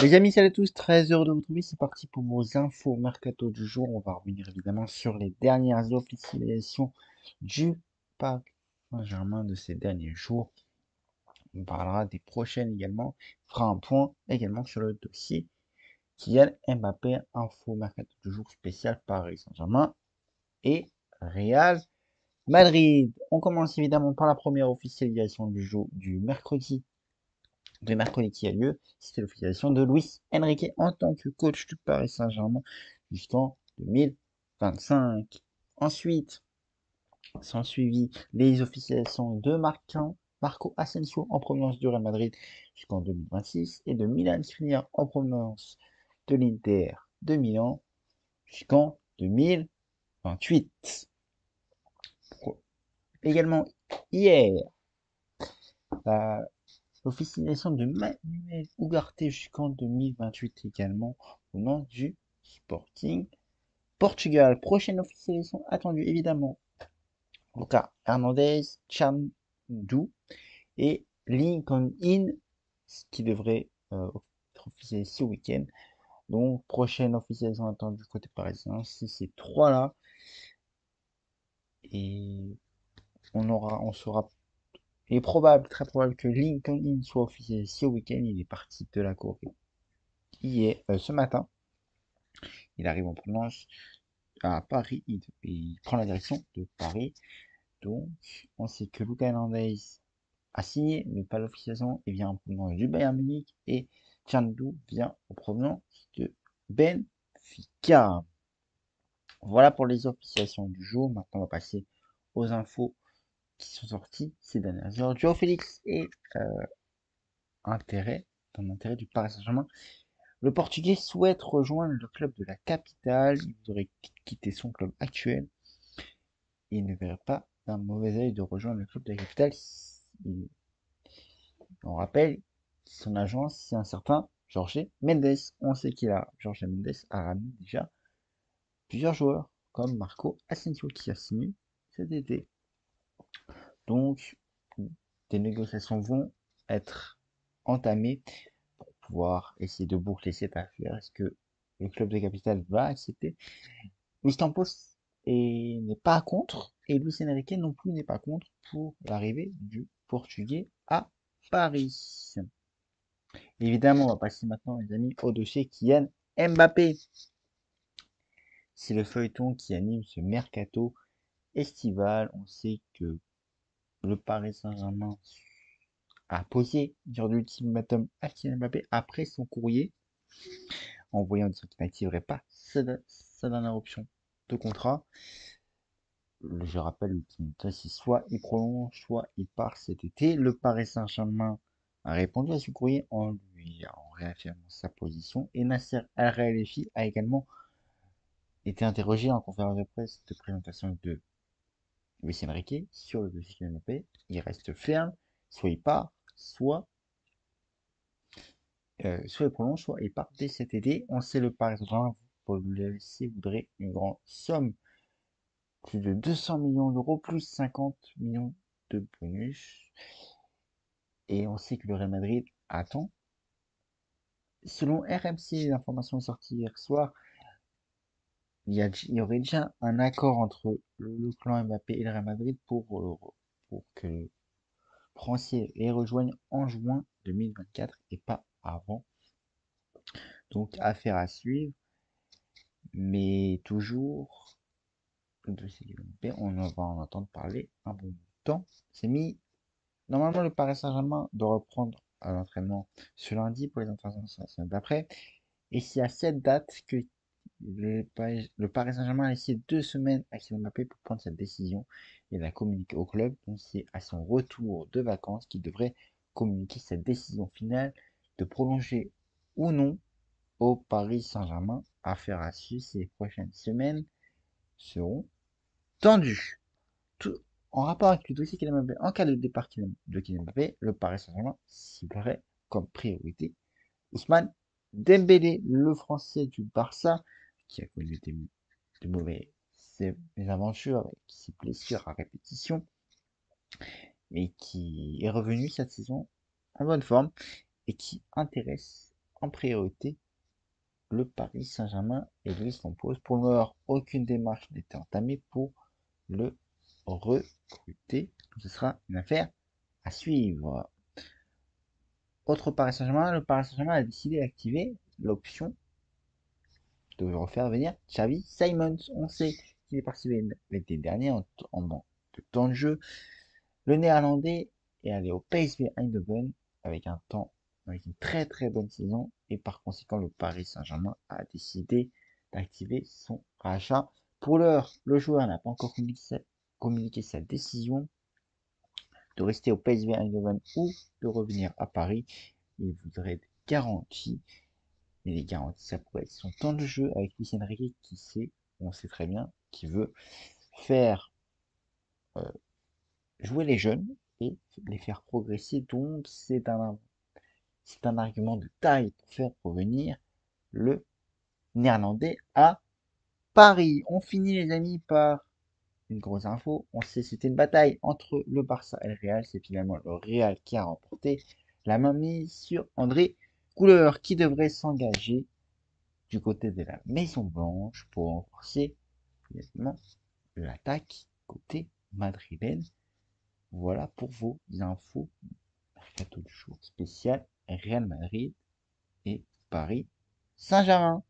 Les amis, salut à tous, très heureux de vous retrouver. C'est parti pour vos infos mercato du jour. On va revenir évidemment sur les dernières officialisations du Paris Saint-Germain de ces derniers jours. On parlera des prochaines également. On fera un point également sur le dossier Kylian Mbappé, info mercato du jour spécial Paris Saint-Germain et Real Madrid. On commence évidemment par la première officialisation du jour du mercredi qui a lieu, c'était l'officialisation de Luis Enrique en tant que coach du Paris Saint-Germain jusqu'en 2025. Ensuite, s'en suivi les officialisations de Marco Asensio en provenance du Real Madrid jusqu'en 2026 et de Milan Skriniar en provenance de l'Inter de Milan jusqu'en 2028. Également hier, la l'officialisation de Manuel Ugarte jusqu'en 2028 également au nom du Sporting Portugal. Prochaine officialisation attendue évidemment. Lucas Hernandez, Chamdou et Lincoln In, ce qui devrait être officialisé ce week-end. Donc prochaine officialisation attendue côté parisien, c'est ces trois-là. Et on saura. Il est probable, très probable que Lincoln In soit officialisé ce week-end. Il est parti de la Corée hier, ce matin. Il arrive en provenance à Paris, il prend la direction de Paris. Donc, on sait que Lucas Hernandez a signé, mais pas l'officialisation, il vient en provenance du Bayern Munich et Tchandou vient en provenance de Benfica. Voilà pour les officialisations du jour. Maintenant, on va passer aux infos qui sont sorties ces dernières heures. Joe Félix est intérêt, dans l'intérêt du Paris Saint-Germain. Le Portugais souhaite rejoindre le club de la capitale. Il voudrait quitter son club actuel. Il ne verrait pas d'un mauvais œil de rejoindre le club de la capitale. On rappelle son agent, c'est un certain Jorge Mendes. On sait qu'il a Jorge Mendes a ramené déjà plusieurs joueurs, comme Marco Asensio qui a signé cet été. Donc, des négociations vont être entamées pour pouvoir essayer de boucler cette affaire. Est-ce que le club de la capitale va accepter? Luis Campos n'est pas contre, et Luis Enrique non plus n'est pas contre pour l'arrivée du Portugais à Paris. Évidemment, on va passer maintenant, les amis, au dossier Kylian Mbappé. C'est le feuilleton qui anime ce mercato estival. On sait que le Paris Saint-Germain a posé genre d'ultimatum à Kylian Mbappé après son courrier, envoyé en disant qu'il n'activerait pas sa dernière option de contrat. Je rappelle l'ultimatum, c'est soit il prolonge, soit il part cet été. Le Paris Saint-Germain a répondu à ce courrier en réaffirmant sa position. Et Nasser Al-Khelaifi a également été interrogé en conférence de presse de présentation de Luis Enrique sur le dossier Kylian Mbappé. Il reste ferme, soit il part, soit il prolonge, soit il part dès cet été. On sait le Paris Saint-Germain, pour le laisser, voudrait une grande somme, plus de 200 millions d'euros, plus 50 millions de bonus. Et on sait que le Real Madrid attend. Selon RMC, l'information est sortie hier soir, il y aurait déjà un accord entre le clan Mbappé et le Real Madrid pour que le Français les rejoigne en juin 2024 et pas avant. Donc affaire à suivre, mais toujours le dossier du Mbappé, on va en entendre parler un bon bout de temps. C'est mis. Normalement, le Paris Saint-Germain doit reprendre à l'entraînement ce lundi pour les entraînements la semaine d'après. Et c'est à cette date que le Paris Saint-Germain a laissé 2 semaines à Kylian Mbappé pour prendre cette décision et la communiquer au club. Donc c'est à son retour de vacances qu'il devrait communiquer cette décision finale de prolonger ou non au Paris Saint-Germain. Affaire à suivre, ces prochaines semaines seront tendues. Tout, en rapport avec le dossier Kylian Mbappé, en cas de départ de Kylian Mbappé, le Paris Saint-Germain ciblerait comme priorité Ousmane Dembélé, le Français du Barça, qui a connu de mauvaises aventures avec ses blessures à répétition, mais qui est revenu cette saison en bonne forme et qui intéresse en priorité le Paris Saint-Germain et lui s'impose. Pour le moment, aucune démarche n'était entamée pour le recruter. Ce sera une affaire à suivre. Autre Paris Saint-Germain, le Paris Saint-Germain a décidé d'activer l'option de refaire venir Xavi Simons. On sait qu'il est parti l'été dernier en manque de temps de jeu. Le Néerlandais est allé au PSV Eindhoven avec avec une très très bonne saison et par conséquent le Paris Saint-Germain a décidé d'activer son rachat. Pour l'heure, le joueur n'a pas encore communiqué sa décision de rester au PSV Eindhoven ou de revenir à Paris. Il voudrait des garanties. Et les garanties, ça pourrait être son temps de jeu avec Luis Enrique qui sait, on sait très bien, qui veut faire jouer les jeunes et les faire progresser. Donc c'est un argument de taille pour faire revenir le néerlandais à Paris. On finit les amis par une grosse info. On sait c'était une bataille entre le Barça et le Real. C'est finalement le Real qui a remporté la main mise sur André Couleur qui devrait s'engager du côté de la Maison Blanche pour renforcer finalement l'attaque côté madrilène. Voilà pour vos infos. Mercato du jour spécial Real Madrid et Paris Saint-Germain.